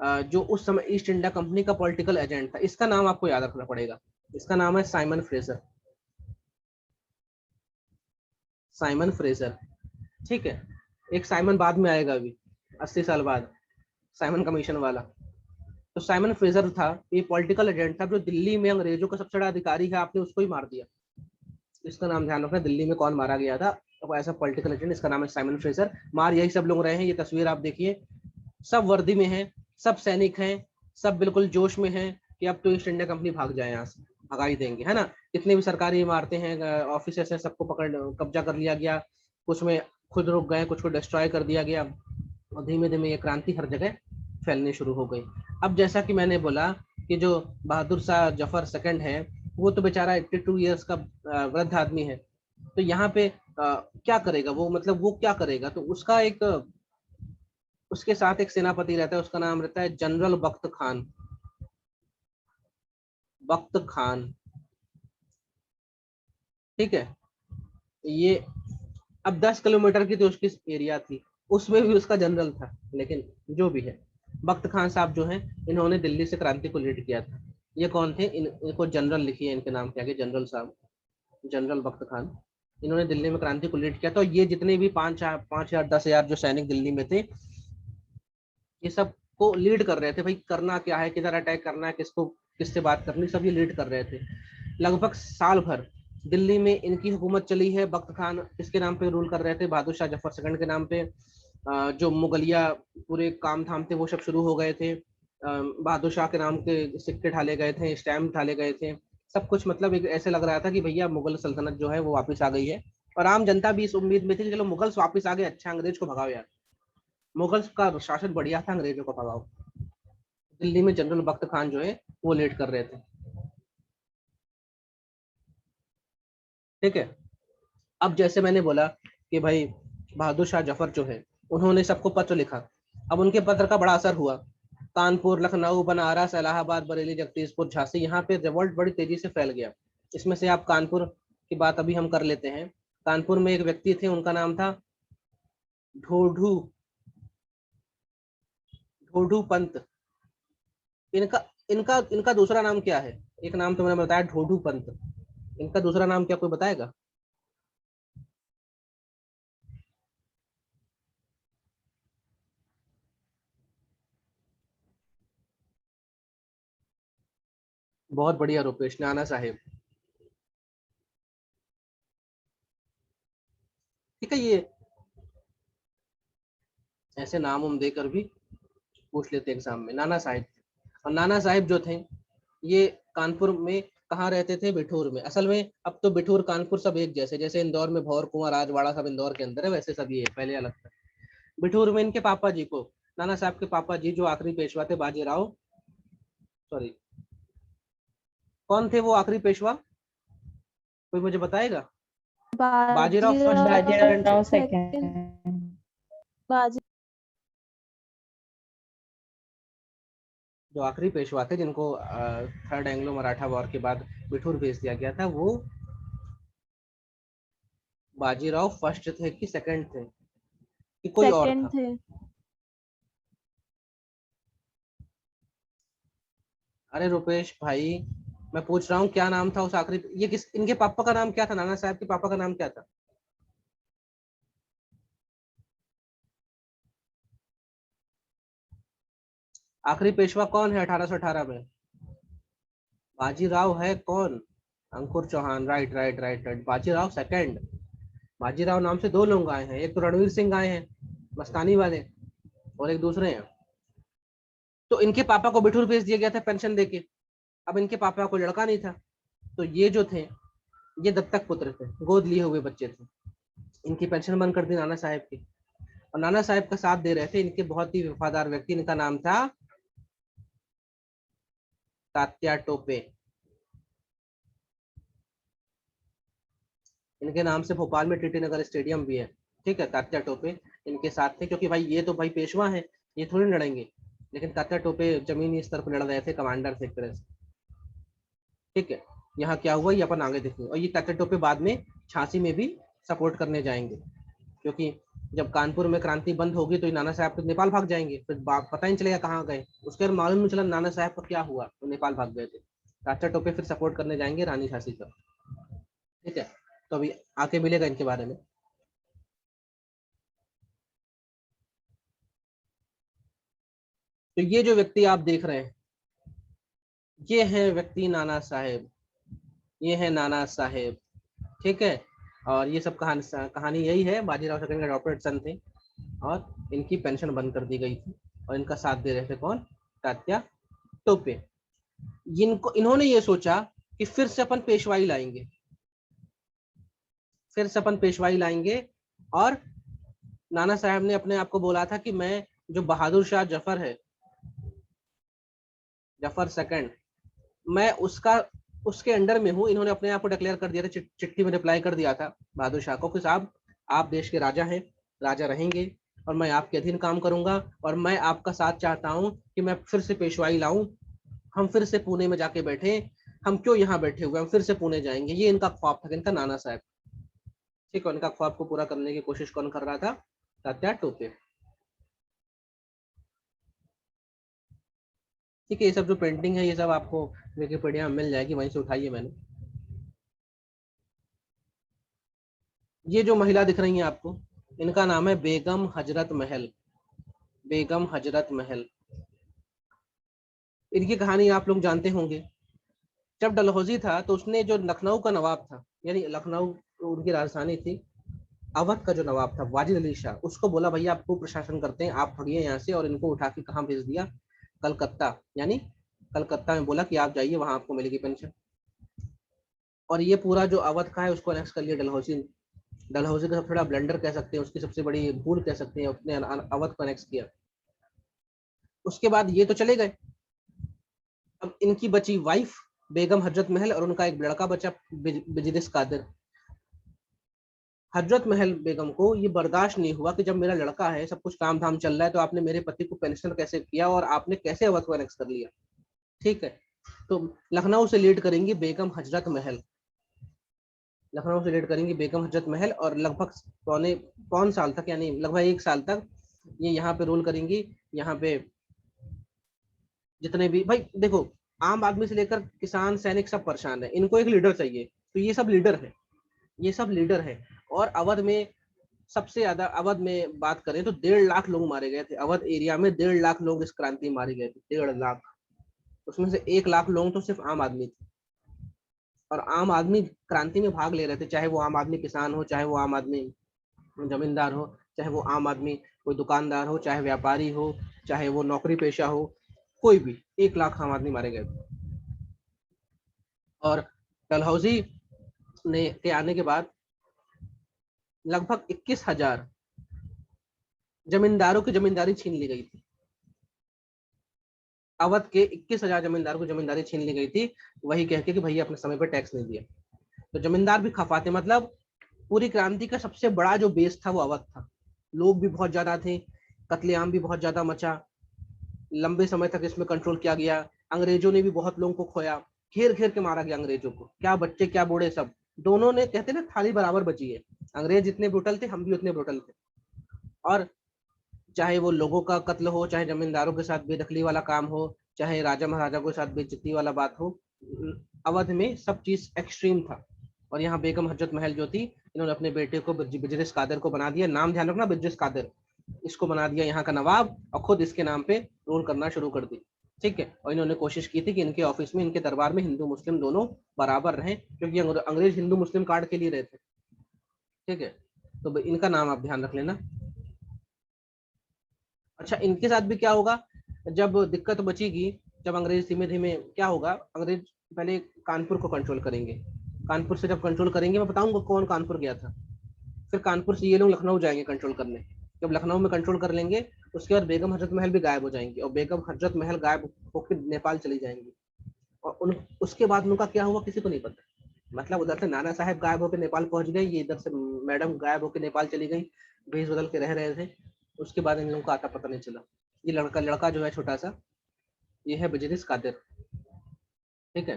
जो उस समय ईस्ट इंडिया कंपनी का पॉलिटिकल एजेंट था, इसका नाम आपको याद रखना पड़ेगा। इसका नाम है साइमन फ्रेजर। साइमन फ्रेजर, ठीक है। एक साइमन बाद में आएगा अभी 80 साल बाद, साइमन कमीशन वाला। तो साइमन फ्रेजर था, ये पॉलिटिकल एजेंट था जो दिल्ली में अंग्रेजों का सबसे बड़ा अधिकारी है, आपने उसको ही मार दिया। इसका नाम ध्यान रखना, दिल्ली में कौन मारा गया था तो ऐसा पॉलिटिकल एजेंट, इसका नाम है साइमन फ्रेजर। मार यही सब लोग रहे हैं। ये तस्वीर आप देखिए, सब वर्दी में है, सब सैनिक हैं, सब बिल्कुल जोश में हैं कि अब तो ईस्ट इंडिया कंपनी भाग जाए यहाँ से, भगा ही देंगे, है ना। जितने भी सरकारी इमारतें हैं, ऑफिस हैं, सबको पकड़ कब्जा कर लिया गया। कुछ में खुद रुक गए, कुछ को डिस्ट्रॉय कर दिया गया, और धीमे धीमे ये क्रांति हर जगह फैलनी शुरू हो गई। अब जैसा कि मैंने बोला कि जो बहादुर शाह जफर सेकंड है, वो तो बेचारा 82 ईयर्स का वृद्ध आदमी है। तो यहाँ पे क्या करेगा वो, मतलब वो क्या करेगा। तो उसका एक उसके साथ एक सेनापति रहता है, उसका नाम रहता है जनरल बख्त खान। बख्त खान, ठीक है। ये अब 10 किलोमीटर की तो उसकी एरिया थी, उसमें भी उसका जनरल था। लेकिन जो भी है, बख्त खान साहब जो हैं, इन्होंने दिल्ली से क्रांति को लीड किया था। ये कौन थे? इनको जनरल लिखिए इनके नाम के आगे, जनरल साहब, जनरल बख्त खान। इन्होंने दिल्ली में क्रांति को लीड किया था। ये जितने भी 5,000 10,000 जो सैनिक दिल्ली में थे, ये सब को लीड कर रहे थे। भाई करना क्या है, किधर अटैक करना है, किसको किससे बात करनी, सब ये लीड कर रहे थे। लगभग साल भर दिल्ली में इनकी हुकूमत चली है। बख्त खान किसके नाम पे रूल कर रहे थे? बहादुर शाह जफर सेकंड के नाम पे। जो मुगलिया पूरे काम धाम थे वो सब शुरू हो गए थे। बहादुर शाह के नाम के सिक्के ढाले गए थे, स्टैम्प ढाले गए थे, सब कुछ। मतलब एक ऐसे लग रहा था कि भैया मुगल सल्तनत जो है वो वापस आ गई है। और आम जनता भी इस उम्मीद में थी कि चलो मुगल्स वापस आ गए, अच्छा अंग्रेज को भगाओ यार, मुगल्स का शासन बढ़िया था, अंग्रेजों को भगाओ। दिल्ली में जनरल बख्त खान जो है वो लीड कर रहे थे, ठीक है। अब जैसे मैंने बोला कि भाई बहादुर शाह जफर जो है उन्होंने सबको पत्र लिखा। अब उनके पत्र का बड़ा असर हुआ। कानपुर, लखनऊ, बनारस, इलाहाबाद, बरेली, जगदीशपुर, झांसी, यहाँ पे रिवोल्ट बड़ी तेजी से फैल गया। इसमें से आप कानपुर की बात अभी हम कर लेते हैं। कानपुर में एक व्यक्ति थे, उनका नाम था ढोढू, ढोढू पंत। इनका इनका इनका दूसरा नाम क्या है? एक नाम तो मैंने बताया ढोढू पंत। इनका दूसरा नाम क्या कोई बताएगा? बहुत बढ़िया रुपेश, नाना साहेब। ठीक है, ये ऐसे नाम हम देकर भी पूछ लेते एग्जाम में, नाना साहेब। और नाना साहेब जो थे ये कानपुर में कहाँ रहते थे? बिठूर में। असल में अब तो बिठूर कानपुर सब एक जैसे, जैसे इंदौर में भौर कुआं राजवाड़ा सब इंदौर के अंदर है, वैसे सब ये है, पहले अलग था। बिठूर में इनके पापा जी को, नाना साहब के पापा जी जो आखिरी पेशवा थे बाजीराव, सॉरी, कौन थे वो आखिरी पेशवा? कोई मुझे बताएगा? बाजीराव फर्स्ट थे कि सेकंड थे? बाजीराव सेकंड। सेकंड। बाजी जो आखिरी पेशवा थे जिनको थर्ड एंग्लो मराठा वॉर के बाद बिठूर भेज दिया गया था, वो बाजीराव फर्स्ट थे कि सेकंड थे कि कोई और सेकंड था? थे। अरे रुपेश भाई, मैं पूछ रहा हूँ क्या नाम था उस आखिरी, ये किस, इनके पापा का नाम क्या था? नाना साहब के पापा का नाम क्या था? आखिरी पेशवा कौन है 1818 में? बाजीराव है कौन? Ankur Chauhan, right right right right. Bajirao second. Bajirao नाम से दो लोग आए हैं, एक तो रणवीर सिंह आए हैं मस्तानी वाले, और एक दूसरे हैं। तो इनके पापा को बिठूर भेज दिया गया था पेंशन देके। अब इनके पापा को लड़का नहीं था, तो ये जो थे ये दत्तक पुत्र थे, गोद लिए हुए बच्चे थे। इनकी पेंशन बंद कर दी नाना साहब की, और नाना साहब का साथ दे रहे थे इनके बहुत ही वफादार व्यक्ति, इनका नाम था तात्या टोपे। इनके नाम से भोपाल में टीटी नगर स्टेडियम भी है। ठीक है, तात्या टोपे इनके साथ थे, क्योंकि भाई ये तो भाई पेशवा है, ये थोड़ी लड़ेंगे, लेकिन तात्या टोपे जमीनी स्तर पर लड़ रहे थे, कमांडर थे एक तरह से। ठीक है, यहाँ क्या हुआ ये अपन आगे देखेंगे। और ये तात्या टोपे बाद में झांसी में भी सपोर्ट करने जाएंगे, क्योंकि जब कानपुर में क्रांति बंद होगी तो ये नाना साहब तो नेपाल भाग जाएंगे, फिर पता ही नहीं चलेगा कहाँ गए। उसके बाद मालूम नहीं चला नाना साहब का क्या हुआ, तो नेपाल भाग गए थे। तात्या टोपे फिर सपोर्ट करने जाएंगे रानी झांसी का। ठीक है, तो अभी आके मिलेगा इनके बारे में। तो ये जो व्यक्ति आप देख रहे हैं, ये है व्यक्ति नाना साहेब, ये है नाना साहेब। ठीक है, और ये सब कहानी यही है, बाजीराव सेकंड के अडॉप्टेड सन थे, और इनकी पेंशन बंद कर दी गई थी, और इनका साथ दे रहे थे कौन? तात्या टोपे। इन्होंने ये सोचा कि फिर से अपन पेशवाई लाएंगे, फिर से अपन पेशवाई लाएंगे। और नाना साहब ने अपने आप को बोला था कि मैं जो बहादुर शाह जफर है, जफर सेकंड, मैं उसके अंडर में हूँ। इन्होंने अपने आप को डिक्लेयर कर दिया था, चिट्ठी में रिप्लाई कर दिया था बहादुर शाह को कि साहब आप देश के राजा हैं, राजा रहेंगे, और मैं आपके अधीन काम करूंगा, और मैं आपका साथ चाहता हूँ कि मैं फिर से पेशवाई लाऊं, हम फिर से पुणे में जाके बैठे, हम क्यों यहाँ बैठे हुए, हम फिर से पुणे जाएंगे। ये इनका ख्वाब था, इनका नाना साहब। ठीक है, इनका ख्वाब को पूरा करने की कोशिश कौन कर रहा था? तात्या टोपे। ठीक है, ये सब जो पेंटिंग है ये सब आपको विकिपीडिया में मिल जाएगी, वहीं से उठाई है मैंने। ये जो महिला दिख रही है आपको, इनका नाम है बेगम हजरत महल। बेगम हजरत महल, इनकी कहानी आप लोग जानते होंगे। जब डलहौजी था तो उसने जो लखनऊ का नवाब था, यानी लखनऊ उनकी राजधानी थी, अवध का जो नवाब था वाजिद अली शाह, उसको बोला भैया आपको प्रशासन करते हैं, आप भगिए यहाँ से, और इनको उठा के कहाँ भेज दिया? कलकत्ता। यानी कलकत्ता में बोला कि आप जाइए, वहां आपको मिलेगी पेंशन। और ये पूरा जो अवध का है उसको अनेक्स कर लिया डलहौजी। डलहौजी का सबसे बड़ा ब्लंडर कह सकते हैं, उसकी सबसे बड़ी भूल कह सकते हैं, उसने अवध को अनेक्स किया। उसके बाद ये तो चले गए, अब इनकी बची वाइफ बेगम हजरत महल, और उनका एक लड़का बचा बिजलिस कादिर। हजरत महल बेगम को ये बर्दाश्त नहीं हुआ कि जब मेरा लड़का है, सब कुछ काम धाम चल रहा है, तो आपने मेरे पति को पेंशन कैसे किया, और आपने कैसे अवध को एनेक्स कर लिया। ठीक है, तो लखनऊ से लीड करेंगी बेगम हजरत महल, लखनऊ से लीड करेंगी बेगम हजरत महल, और लगभग पौन साल तक, यानी लगभग 1 साल तक ये यहाँ पे रूल करेंगी। यहाँ पे जितने भी भाई देखो, आम आदमी से लेकर किसान सैनिक सब परेशान है, इनको एक लीडर चाहिए। तो ये सब लीडर है, ये सब लीडर है। और अवध में सबसे ज्यादा, अवध में बात करें तो 1.5 लाख लोग मारे गए थे। अवध एरिया में 1.5 लाख लोग इस क्रांति में मारे गए थे, 1.5 लाख। उसमें से 1 लाख लोग तो सिर्फ आम आदमी थे। और आम आदमी क्रांति में भाग ले रहे थे, चाहे वो आम आदमी किसान हो, चाहे वो आम आदमी जमींदार हो, चाहे वो आम आदमी कोई दुकानदार हो, चाहे व्यापारी हो, चाहे वो नौकरी पेशा हो, कोई भी। 1 लाख आम आदमी मारे गए थे। और डलहौजी ने के आने के बाद लगभग 21,000 जमींदारों की जमींदारी छीन ली गई थी। अवध के 21,000 जमींदारों की जमींदारी छीन ली गई थी, वही कह के कि भैया अपने समय पर टैक्स नहीं दिया। तो जमींदार भी खफा थे। मतलब पूरी क्रांति का सबसे बड़ा जो बेस था वो अवध था। लोग भी बहुत ज्यादा थे, कत्लेआम भी बहुत ज्यादा मचा, लंबे समय तक इसमें कंट्रोल किया गया। अंग्रेजों ने भी बहुत लोगों को खोया, घेर घेर के मारा गया अंग्रेजों को, क्या बच्चे क्या बूढ़े सब। दोनों ने, कहते ना, थाली बराबर बची है। अंग्रेज जितने ब्रुटल थे, हम भी उतने ब्रुटल थे। और चाहे वो लोगों का कत्ल हो, चाहे जमींदारों के साथ बेदखली वाला काम हो, चाहे राजा महाराजा के साथ बेइज्जती वाला बात हो, अवध में सब चीज एक्सट्रीम था। और यहाँ बेगम हजरत महल जो थी, इन्होंने अपने बेटे को बिजनेस कादर को बना दिया। नाम ध्यान रखना, बिजनेस कादर, इसको बना दिया यहाँ का नवाब, और खुद इसके नाम पे रूल करना शुरू कर दी। ठीक है। और इन्होंने कोशिश की थी कि इनके ऑफिस में, इनके दरबार में हिंदू मुस्लिम दोनों बराबर रहें, क्योंकि अंग्रेज हिंदू मुस्लिम कार्ड के लिए रहे थे। ठीक है। तो इनका नाम आप ध्यान रख लेना। अच्छा, इनके साथ भी क्या होगा, जब दिक्कत बचेगी, जब अंग्रेज धीमे धीमे क्या होगा, अंग्रेज पहले कानपुर को कंट्रोल करेंगे। कानपुर से जब कंट्रोल करेंगे, मैं बताऊंगा कौन कानपुर गया था। फिर कानपुर से ये लोग लखनऊ जाएंगे कंट्रोल करने। जब लखनऊ में कंट्रोल कर लेंगे, उसके बाद बेगम हजरत महल भी गायब हो जाएंगी, और बेगम हजरत महल गायब होकर नेपाल चली जाएंगी। और उसके बाद उनका क्या हुआ किसी को नहीं पता। मतलब उधर से नाना साहब गायब होकर नेपाल पहुंच गए, ये इधर से मैडम गायब होकर नेपाल चली गई, भेष बदल के रह रहे थे। उसके बाद इन लोगों का आता पता नहीं चला। ये लड़का लड़का जो है छोटा सा, ये है बिजनेस कादिर। ठीक है।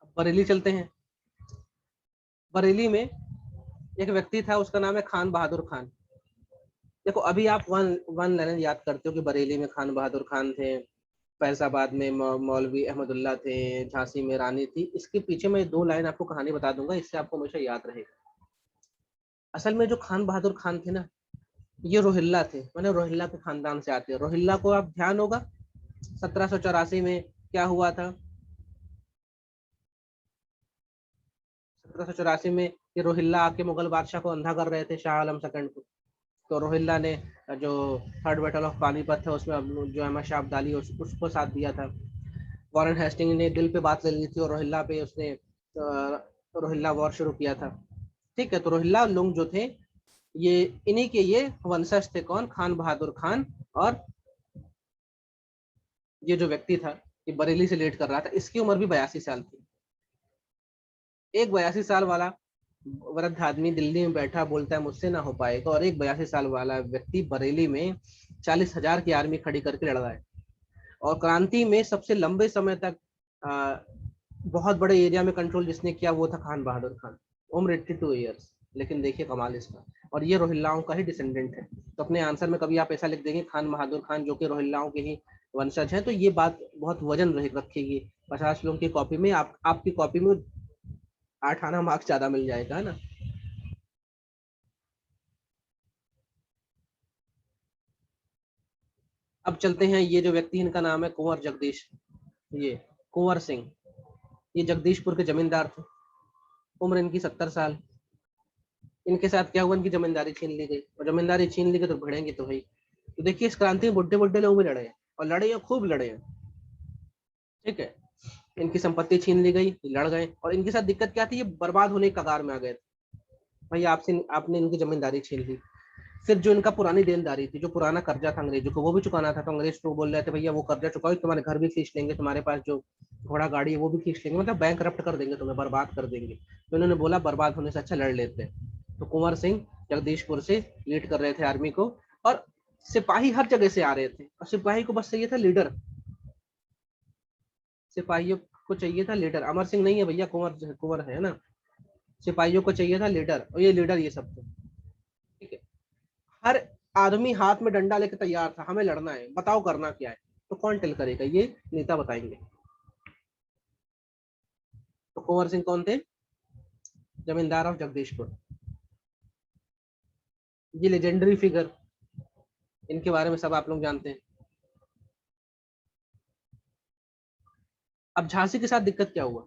अब बरेली चलते हैं। बरेली में एक व्यक्ति था, उसका नाम है खान बहादुर खान। देखो, अभी आप वन वन लाइन याद करते हो कि बरेली में खान बहादुर खान थे, फैजाबाद में मौलवी अहमदुल्ला थे, झांसी में रानी थी। इसके पीछे मैं 2 लाइन आपको कहानी बता दूंगा, इससे आपको हमेशा याद रहेगा। असल में जो खान बहादुर खान थे ना, ये रोहिल्ला थे, मैंने रोहिल्ला के खानदान से आते हैं। रोहिल्ला को आप ध्यान होगा 1784 में क्या हुआ था। 1784 में ये रोहिल्ला आके मुगल बादशाह को अंधा कर रहे थे, शाह आलम सेकंड को। तो रोहिल्ला ने जो थर्ड बैटल ऑफ पानीपत है उसमें जो अहमद शाह अब्दाली उसको साथ दिया था। वॉरेन हेस्टिंग ने दिल पे बात ले ली थी और रोहिल्ला पे उसने रोहिल्ला वॉर शुरू किया था। ठीक है। तो रोहिल्ला लोग जो थे, ये इन्हीं के ये वंशज थे। कौन? खान बहादुर खान। और ये जो व्यक्ति था, ये बरेली से लेट कर रहा था, इसकी उम्र भी 82 साल थी। एक 82 साल वाला वृद्ध आदमी दिल्ली में बैठा बोलता है मुझसे ना हो पाएगा, और एक 82 साल वाला व्यक्ति बरेली में 40,000 की आर्मी खड़ी करके लड़ रहा है। और क्रांति में सबसे लंबे समय तक बहुत बड़े एरिया में कंट्रोल जिसने किया वो था खान बहादुर खान। उम्र 82 ईयर्स। लेकिन देखिए कमाल इसका। और ये रोहिल्लाओं का ही डिसेंडेंट है। तो अपने आंसर में कभी आप ऐसा लिख देंगे खान बहादुर खान, जो कि रोहिल्लाओं के ही वंशज है, तो ये बात बहुत वजन रखेगी। 50 लोगों की कॉपी में, आपकी कॉपी में 8 आना मार्क्स ज्यादा मिल जाएगा, है ना। अब चलते हैं, ये जो व्यक्ति, इनका नाम है कुंवर जगदीश, ये कुंवर सिंह। ये जगदीशपुर के जमींदार थे। उम्र इनकी 70 साल। इनके साथ क्या हुआ, इनकी जमींदारी छीन ली गई। और जमींदारी छीन ली गई तो भिड़ेंगे तो भाई। तो देखिए इस क्रांति में बुढ़े बुढ़े लोग भी लड़े हैं, और लड़े हैं, खूब लड़े हैं। ठीक है। इनकी संपत्ति छीन ली गई, लड़ गए। और इनके साथ दिक्कत क्या थी, ये बर्बाद होने के कगार में आ गए थे। भाई आपसे आपने इनकी जमींदारी छीन ली। फिर जो इनका पुरानी देनदारी थी, जो पुराना कर्जा था अंग्रेजों को, वो भी चुकाना था। तो अंग्रेज तो बोल रहे थे भैया वो कर्जा चुकाओ, तुम्हारे घर भी खींच लेंगे, तुम्हारे पास जो घोड़ा गाड़ी है वो भी खींच लेंगे, मतलब बैंक करप्ट कर देंगे, तुम्हें बर्बाद कर देंगे। तो इन्होंने बोला बर्बाद होने से अच्छा लड़ लेते हैं। तो कुंवर सिंह जगदीशपुर से लीड कर रहे थे आर्मी को। और सिपाही हर जगह से आ रहे थे, और सिपाही को बस चाहिए था लीडर। सिपाहियों को चाहिए था लीडर। अमर सिंह नहीं है भैया, कुंवर कुंवर है ना। सिपाहियों को चाहिए था लीडर, और ये लीडर ये सब थे। ठीक है। हर आदमी हाथ में डंडा लेकर तैयार था, हमें लड़ना है, बताओ करना क्या है। तो कौन टेल करेगा, ये नेता बताएंगे। तो कुंवर सिंह कौन थे? जमींदार ऑफ जगदीशपुर। ये लेजेंडरी फिगर, इनके बारे में सब आप लोग जानते हैं। अब झांसी के साथ दिक्कत क्या हुआ?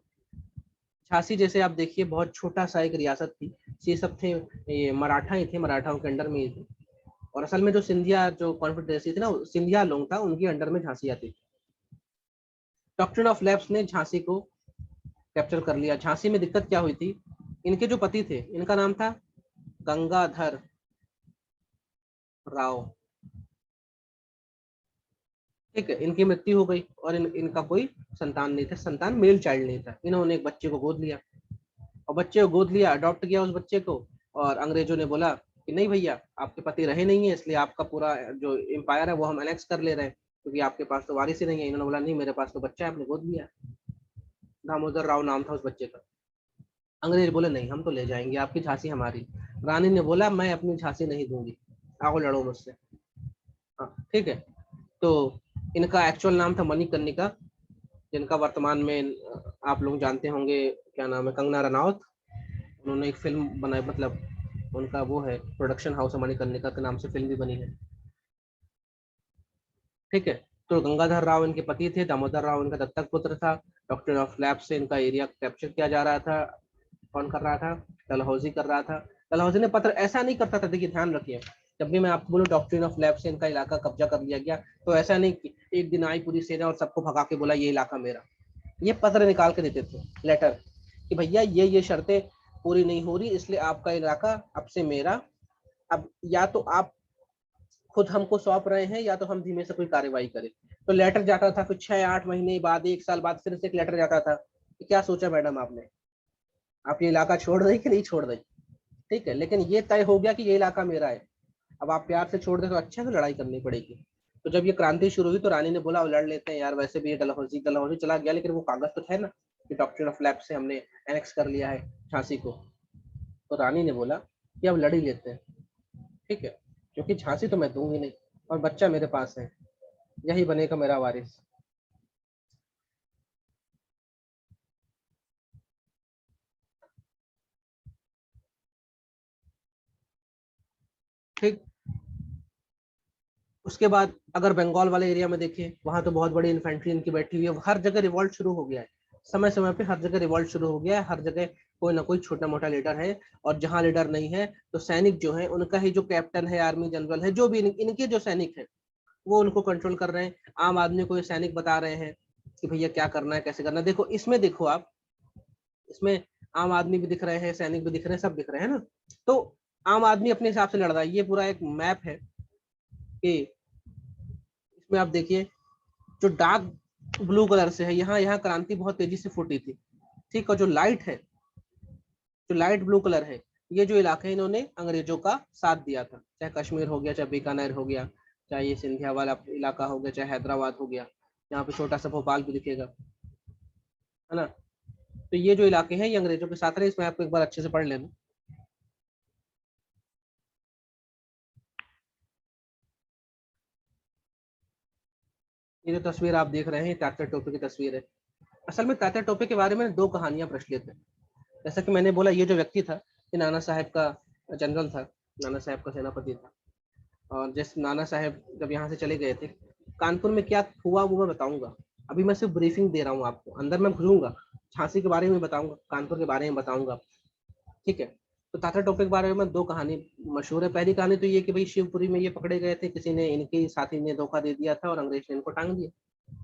झांसी जैसे आप देखिए बहुत छोटा सा एक रियासत थी, ये सब थे, ये मराठा ही थे, मराठाओं के अंडर में ही थे। और असल में जो सिंधिया जो कॉन्फेडरेसी थी ना, सिंधिया लोग था, उनके अंडर में झांसी आती थी। डॉक्ट्रिन ऑफ लैप्स ने झांसी को कैप्चर कर लिया। झांसी में दिक्कत क्या हुई थी? इनके जो पति थे, इनका नाम था गंगाधर राव, ठीक है। इनकी मृत्यु हो गई और इनका कोई संतान नहीं था, संतान मेल चाइल्ड नहीं था। इन्होंने एक बच्चे को गोद लिया, और बच्चे को गोद लिया, अडॉप्ट किया उस बच्चे को। और अंग्रेजों ने बोला कि नहीं भैया, आपके पति रहे नहीं है, इसलिए आपका पूरा जो एम्पायर है वो हम एनेक्स कर ले रहे हैं, क्योंकि आपके पास तो वारिस ही नहीं है। इन्होंने बोला नहीं, मेरे पास तो बच्चा है, आपने गोद लिया। दामोदर राव नाम था उस बच्चे का। अंग्रेज बोले नहीं, हम तो ले जाएंगे, आपकी झांसी हमारी। रानी ने बोला मैं अपनी झांसी नहीं दूंगी, आओ लड़ो मुझसे। हाँ, ठीक है। तो इनका एक्चुअल नाम था मणिकर्णिका, जिनका वर्तमान में आप लोग जानते होंगे, क्या नाम है, कंगना रनौत। उन्होंने एक फिल्म बनाई, मतलब उनका वो है प्रोडक्शन हाउस मणिकर्णिका के नाम से फिल्म भी बनी है, ठीक है। तो गंगाधर राव इनके पति थे, दामोदर राव इनका दत्तक पुत्र था। डॉक्टर ऑफ लैब से इनका एरिया कैप्चर किया जा रहा था। कौन कर रहा था? डलहौजी कर रहा था। डलहौजी ने पत्र ऐसा नहीं करता था, देखिए ध्यान रखिए, जब भी मैं आपको बोलूं डॉक्ट्रिन ऑफ लैब से इनका इलाका कब्जा कर लिया गया, तो ऐसा नहीं कि एक दिन आई पूरी सेना और सबको भगा के बोला ये इलाका मेरा। ये पत्र निकाल के देते थे, लेटर, कि भैया ये शर्तें पूरी नहीं हो रही, इसलिए आपका इलाका अब से मेरा। अब या तो आप खुद हमको सौंप रहे हैं, या तो हम धीमे से कोई कार्रवाई करें। तो लेटर जाता था, फिर 6-8 महीने बाद, 1 साल बाद फिर से एक लेटर जाता था। कि क्या सोचा मैडम आपने, आप ये इलाका छोड़ दें कि नहीं छोड़ दें? ठीक है, लेकिन ये तय हो गया कि ये इलाका मेरा है। अब आप प्यार से छोड़ दें तो अच्छे से लड़ाई करनी पड़ेगी। तो जब ये क्रांति शुरू हुई तो रानी ने बोला लड़ लेते हैं यार, वैसे भी ये डलहौजी डलहौजी चला गया, लेकिन वो कागज तो थे ना कि डॉक्ट्रिन ऑफ लैब से हमने एनेक्स कर लिया है झांसी को। तो रानी ने बोला कि अब लड़ ही लेते हैं, ठीक है, क्योंकि झांसी तो मैं दूंगी नहीं, और बच्चा मेरे पास है, यही बनेगा मेरा वारिस। ठीक। उसके बाद अगर बंगाल वाले एरिया में देखें, वहां तो बहुत बड़ी इन्फेंट्री इनकी बैठी हुई है, हर जगह रिवॉल्ट शुरू हो गया है, समय समय पे हर जगह रिवॉल्ट शुरू हो गया है, हर जगह कोई ना कोई छोटा मोटा लीडर है। और जहां लीडर नहीं है तो सैनिक जो है उनका ही जो कैप्टन है, आर्मी जनरल है, जो भी इनके जो सैनिक है वो उनको कंट्रोल कर रहे हैं। आम आदमी को ये सैनिक बता रहे हैं कि भैया क्या करना है, कैसे करना है। देखो इसमें, देखो आप, इसमें आम आदमी भी दिख रहे हैं, सैनिक भी दिख रहे हैं, सब दिख रहे हैं ना। तो आम आदमी अपने हिसाब से लड़ रहा है। ये पूरा एक मैप है कि इसमें आप देखिए, जो डार्क ब्लू कलर से है, यहाँ यहाँ क्रांति बहुत तेजी से फूटी थी, ठीक। और जो लाइट है, जो लाइट ब्लू कलर है, ये जो इलाके हैं, इन्होंने अंग्रेजों का साथ दिया था, चाहे कश्मीर हो गया, चाहे बीकानेर हो गया, चाहे ये सिंधिया वाला इलाका हो गया, चाहे हैदराबाद हो गया, यहाँ पे छोटा सा भोपाल भी दिखेगा, है ना। तो ये जो इलाके हैं ये अंग्रेजों के साथ रहे, इसमें आपको एक बार अच्छे से पढ़ लेना। ये जो तस्वीर आप देख रहे हैं तात्या टोपे की तस्वीर है। असल में तात्या टोपे के बारे में 2 कहानियां प्रचलित है। जैसा कि मैंने बोला, ये जो व्यक्ति था ये नाना साहब का जनरल था, नाना साहब का सेनापति था। और जिस नाना साहब जब यहाँ से चले गए थे, कानपुर में क्या हुआ वो मैं बताऊंगा। अभी मैं सिर्फ ब्रीफिंग दे रहा हूँ आपको, अंदर मैं घुसूंगा, झांसी के बारे में बताऊंगा, कानपुर के बारे में बताऊंगा, ठीक है। तो तात्या टोपे के बारे में 2 कहानी मशहूर है। पहली कहानी तो ये कि भाई शिवपुरी में ये पकड़े गए थे, किसी ने, इनके साथी ने धोखा दे दिया था और अंग्रेज ने इनको टांग दिया।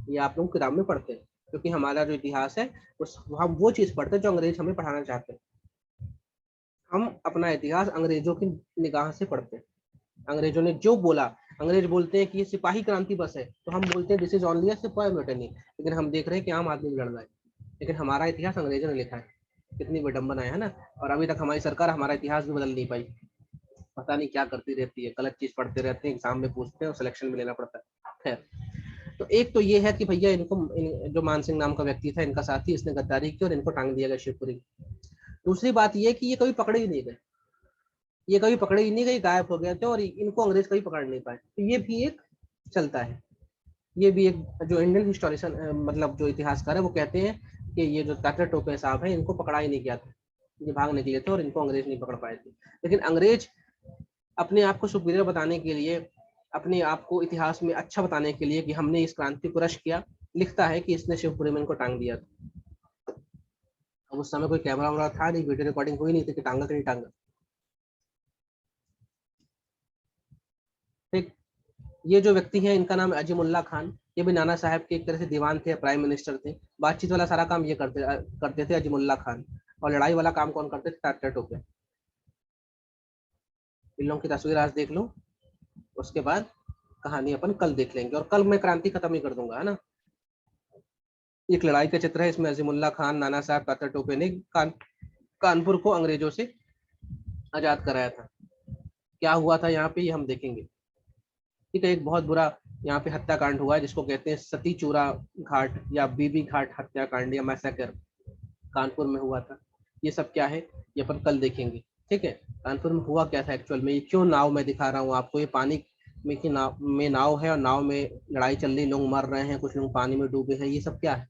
ये आप लोग किताब में पढ़ते हैं, क्योंकि हमारा जो इतिहास है उस हम वो चीज पढ़ते हैं जो अंग्रेज हमें पढ़ाना चाहते हैं। हम अपना इतिहास अंग्रेजों की निगाह से पढ़ते हैं। अंग्रेजों ने जो बोला, अंग्रेज बोलते हैं कि ये सिपाही क्रांति बस है, तो हम बोलते हैं दिस इज ओनली अ सिपाही म्यूटिनी, लेकिन हम देख रहे हैं कि आम आदमी लड़ रहा है। लेकिन हमारा इतिहास अंग्रेजों ने लिखा है, कितनी विडंबना है ना। और अभी तक हमारी सरकार हमारा इतिहास भी बदल नहीं पाई, पता नहीं क्या करती रहती है, गलत चीज पढ़ते रहते हैं, एग्जाम में पूछते हैं और सिलेक्शन में लेना पड़ता है। खैर, तो एक तो ये है कि भैया इनको जो मान सिंह नाम का व्यक्ति था, इनका साथी, इसने गद्दारी की और इनको टांग दिया गया शिवपुरी। दूसरी बात ये कि ये कभी पकड़े ही नहीं गए, ये कभी पकड़े ही नहीं गए, गायब हो गए थे, और इनको अंग्रेज कभी पकड़ नहीं पाए। तो ये भी एक चलता है। ये भी एक, जो इंडियन हिस्टोरियन मतलब जो इतिहासकार है वो कहते हैं कि ये जो तात्या टोपे साहब हैं इनको पकड़ा ही नहीं गया था, ये भाग निकले थे और इनको अंग्रेज नहीं पकड़ पाए थे। लेकिन अंग्रेज अपने आप को सुपीरियर बताने के लिए, अपने आप को इतिहास में अच्छा बताने के लिए कि हमने इस क्रांति को रश किया, लिखता है कि इसने शिवपुरी में इनको टांग दिया था। अब उस समय कोई कैमरा वैमरा था नहीं, वीडियो रिकॉर्डिंग हुई नहीं थी कि टांगा कि नहीं टांगा। ठीक, ये जो व्यक्ति है इनका नाम है अजीमुल्ला खान, ये भी नाना साहब के एक तरह से दीवान थे, प्राइम मिनिस्टर थे। बातचीत वाला सारा काम ये करते थे अजीमुल्ला खान, और लड़ाई वाला काम कौन करते थे? तात्या टोपे। इन लोगों की तस्वीर आज देख लो, उसके बाद कहानी अपन कल देख लेंगे, और कल मैं क्रांति खत्म ही कर दूंगा, है ना। एक लड़ाई का चित्र है, इसमें अजीमुल्ला खान, नाना साहब, तात्या टोपे ने कानपुर को अंग्रेजों से आजाद कराया था। क्या हुआ था यहाँ पे ये हम देखेंगे। ठीक है, एक बहुत बुरा यहाँ पे हत्याकांड हुआ है जिसको कहते हैं सती चूरा घाट या बीबी घाट हत्याकांड या मैसेकर, कानपुर में हुआ था। ये सब क्या है ये अपन कल देखेंगे। ठीक है, कानपुर में हुआ क्या था एक्चुअल में, ये क्यों नाव में दिखा रहा हूँ आपको, ये पानी में की नाव है और नाव में लड़ाई चल रही, लोग मर रहे हैं, कुछ लोग पानी में डूबे हैं, ये सब क्या है,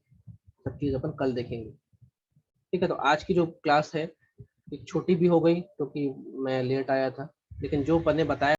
सब चीज अपन कल देखेंगे। ठीक है, तो आज की जो क्लास है एक छोटी भी हो गई क्योंकि मैं लेट आया था, लेकिन जो मैंने बताया